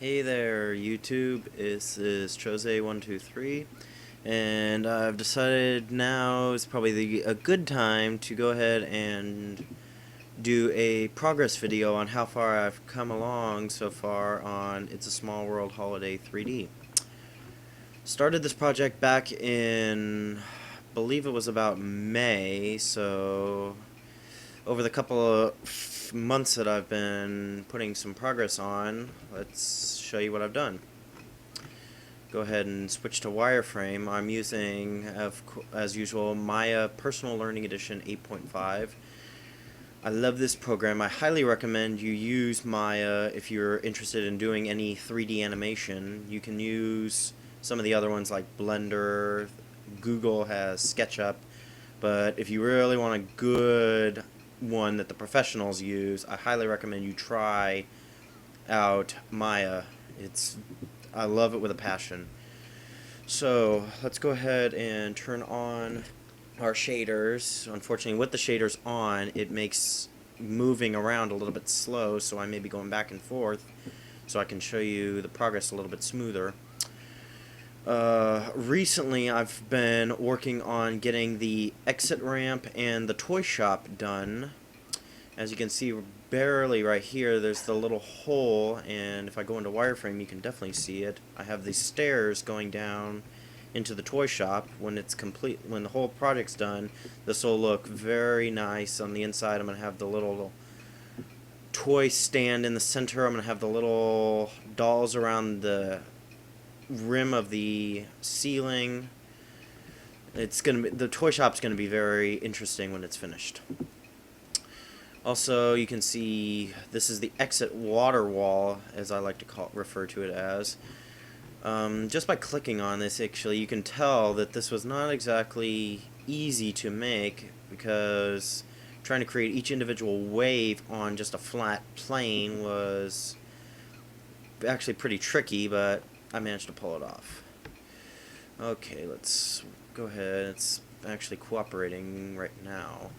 Hey there, YouTube. This is Chose123, and I've decided now is probably a good time to go ahead and do a progress video on how far I've come along so far on It's a Small World Holiday 3D. Started this project back in, I believe it was about May, so over the couple of months that I've been putting some progress on, let's show you what I've done. Go ahead and switch to wireframe. I'm using, as usual, Maya Personal Learning Edition 8.5. I love this program. I highly recommend you use Maya if you're interested in doing any 3D animation. You can use some of the other ones like Blender. Google has SketchUp. But if you really want a good one that the professionals use, I highly recommend you try out Maya. I love it with a passion. So let's go ahead and turn on our shaders. Unfortunately, with the shaders on, it makes moving around a little bit slow, so I may be going back and forth so I can show you the progress a little bit smoother. Recently I've been working on getting the exit ramp and the toy shop done. As you can see, barely right here, there's the little hole, and if I go into wireframe, you can definitely see it. I have these stairs going down into the toy shop. When it's complete, when the whole project's done, this will look very nice. On the inside, I'm going to have the little toy stand in the center. I'm going to have the little dolls around the rim of the ceiling. The toy shop's going to be very interesting when it's finished. Also, you can see this is the exit water wall, as I like to refer to it as. Just by clicking on this, actually, you can tell that this was not exactly easy to make, because trying to create each individual wave on just a flat plane was actually pretty tricky, but I managed to pull it off. Okay, let's go ahead. It's actually cooperating right now.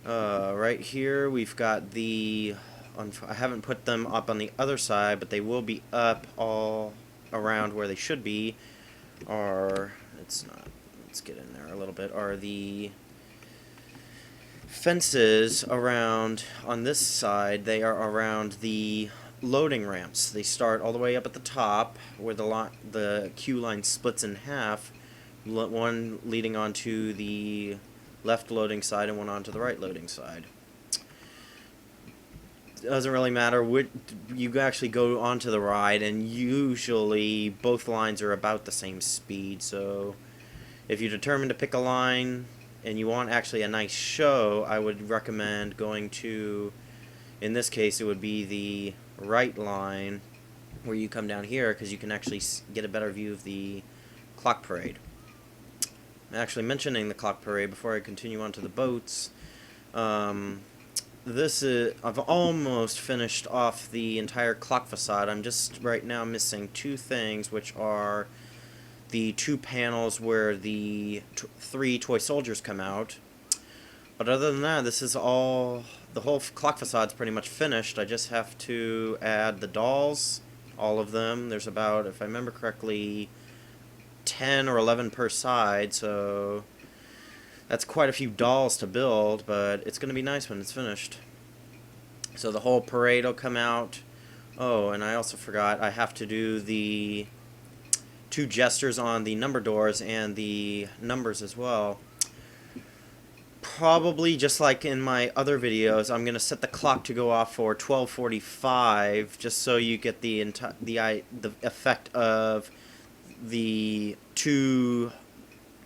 Right here we've got I haven't put them up on the other side, but they will be up all around where they should be. Let's get in there a little bit, are the fences around on this side. They are around the loading ramps. They start all the way up at the top where the queue line splits in half, one leading onto the left loading side and one onto the right loading side. It doesn't really matter which you actually go onto the ride, and usually both lines are about the same speed. So if you determine to pick a line and you want actually a nice show, I would recommend going to, in this case it would be the right line where you come down here, because you can actually get a better view of the clock parade. Actually, mentioning the clock parade before I continue on to the boats, I've almost finished off the entire clock facade. I'm just right now missing two things, which are the two panels where the three toy soldiers come out. But other than that, this is all, the whole clock facade's pretty much finished. I just have to add the dolls, all of them. There's about, if I remember correctly, 10 or 11 per side, so that's quite a few dolls to build, but it's going to be nice when it's finished. So the whole parade will come out. Oh, and I also forgot, I have to do the two gestures on the number doors and the numbers as well. Probably just like in my other videos, I'm going to set the clock to go off for 12:45, just so you get the effect of the two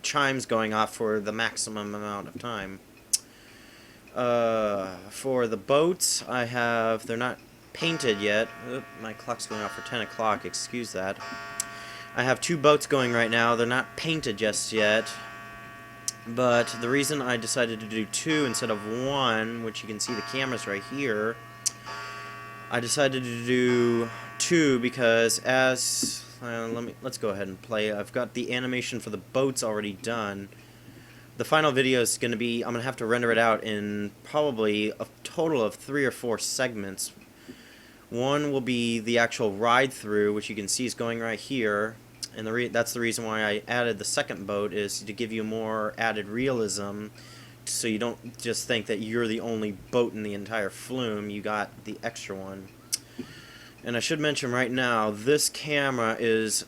chimes going off for the maximum amount of time. For the boats, they're not painted yet. Oop, my clock's going off for 10 o'clock, excuse that. I have two boats going right now. They're not painted just yet, but the reason I decided to do two instead of one, which you can see the cameras right here, I decided to do two because let's go ahead and play. I've got the animation for the boats already done. The final video is going to be, I'm going to have to render it out in probably a total of 3 or 4 segments, One will be the actual ride through, which you can see is going right here, and that's the reason why I added the second boat, is to give you more added realism, so you don't just think that you're the only boat in the entire flume. You got the extra one. And I should mention right now, this camera is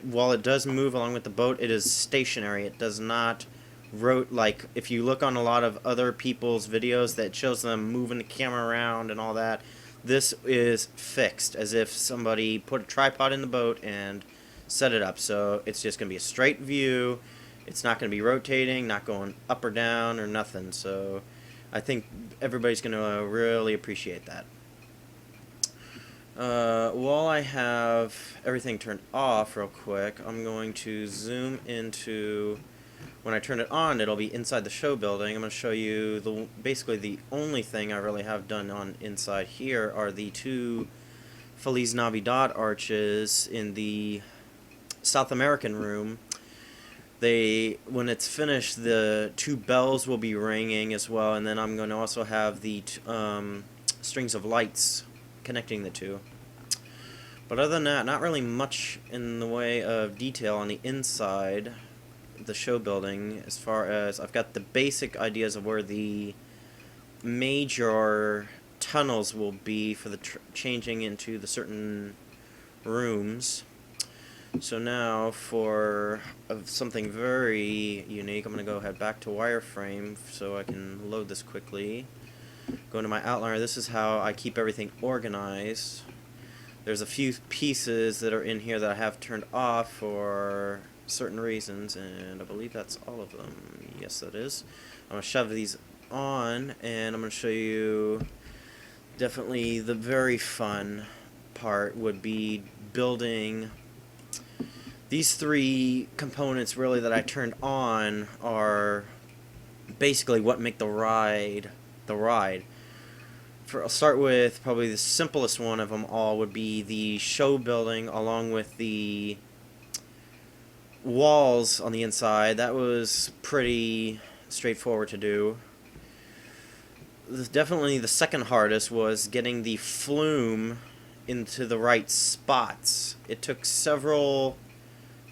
while it does move along with the boat, it is stationary. It does not like if you look on a lot of other people's videos that shows them moving the camera around and all that, this is fixed, as if somebody put a tripod in the boat and set it up. So it's just going to be a straight view. It's not going to be rotating, not going up or down or nothing. So I think everybody's going to really appreciate that. While I have everything turned off real quick, I'm going to zoom into, when I turn it on, it'll be inside the show building. I'm going to show you basically the only thing I really have done on inside here are the two Feliz Navidad arches in the South American room. When it's finished, the two bells will be ringing as well, and then I'm going to also have the strings of lights connecting the two. But other than that, not really much in the way of detail on the inside of the show building, as far as I've got the basic ideas of where the major tunnels will be for the changing into the certain rooms. So now for something very unique, I'm going to go ahead back to wireframe so I can load this quickly. Go into my outliner. This is how I keep everything organized. There's a few pieces that are in here that I have turned off for certain reasons, and I believe that's all of them. Yes, that is. I'm going to shove these on, and I'm going to show you definitely the very fun part would be building. These three components really that I turned on are basically what make the ride the ride. I'll start with probably the simplest one of them all would be the show building along with the walls on the inside. That was pretty straightforward to do. Definitely the second hardest was getting the flume into the right spots. It took several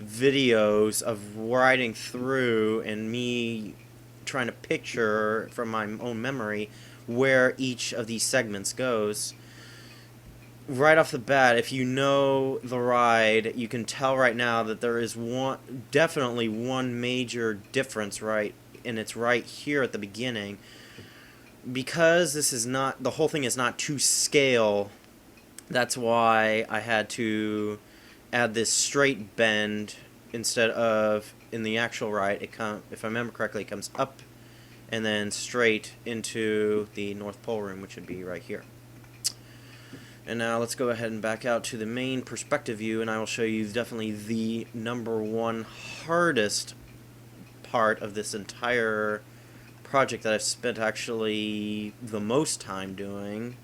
videos of riding through and me trying to picture from my own memory where each of these segments goes. Right off the bat, if you know the ride, you can tell right now that there is definitely one major difference, right, and it's right here at the beginning. Because this is not, the whole thing is not to scale, that's why I had to add this straight bend instead of in the actual ride. If I remember correctly, it comes up and then straight into the North Pole room, which would be right here. And now let's go ahead and back out to the main perspective view, and I will show you definitely the #1 hardest part of this entire project that I've spent actually the most time doing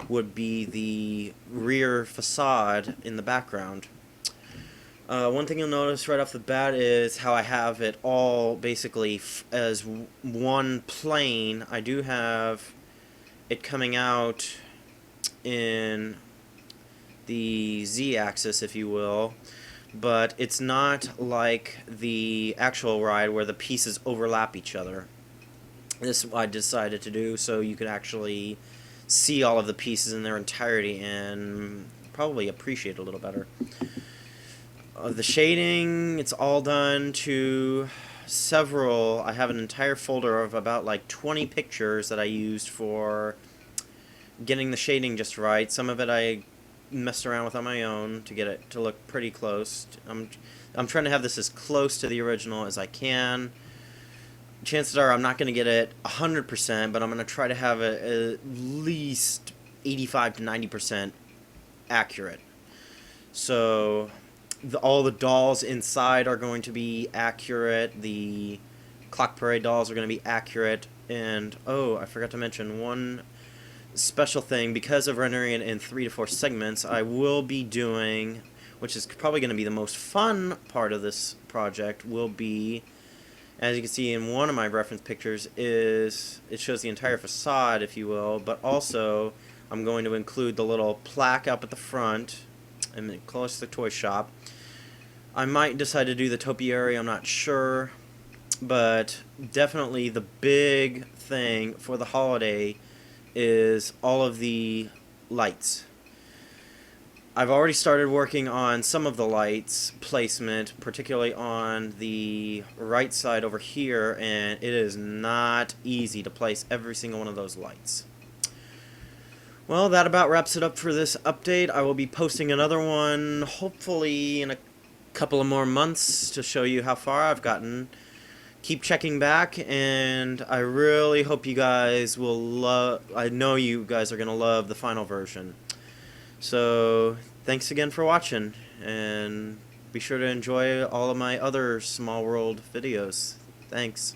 would be the rear facade in the background. One thing you'll notice right off the bat is how I have it all basically as one plane. I do have it coming out in the Z-axis, if you will, but it's not like the actual ride where the pieces overlap each other. This I decided to do so you could actually see all of the pieces in their entirety and probably appreciate it a little better. The shading, it's all done to I have an entire folder of about like 20 pictures that I used for getting the shading just right. Some of it I messed around with on my own to get it to look pretty close. I'm trying to have this as close to the original as I can. Chances are I'm not going to get it 100%, but I'm going to try to have it at least 85 to 90% accurate. So all the dolls inside are going to be accurate. The Clock Parade dolls are going to be accurate. And, oh, I forgot to mention one special thing. Because of rendering it in 3 to 4 segments, I will be doing, which is probably going to be the most fun part of this project, will be, as you can see in one of my reference pictures, it shows the entire facade, if you will, but also I'm going to include the little plaque up at the front and then close to the toy shop. I might decide to do the topiary, I'm not sure, but definitely the big thing for the holiday is all of the lights. I've already started working on some of the lights placement, particularly on the right side over here, and it is not easy to place every single one of those lights. Well, that about wraps it up for this update. I will be posting another one hopefully in a couple of more months to show you how far I've gotten. Keep checking back, and I really hope you guys will love, I know you guys are going to love the final version. So, thanks again for watching, and be sure to enjoy all of my other Small World videos. Thanks.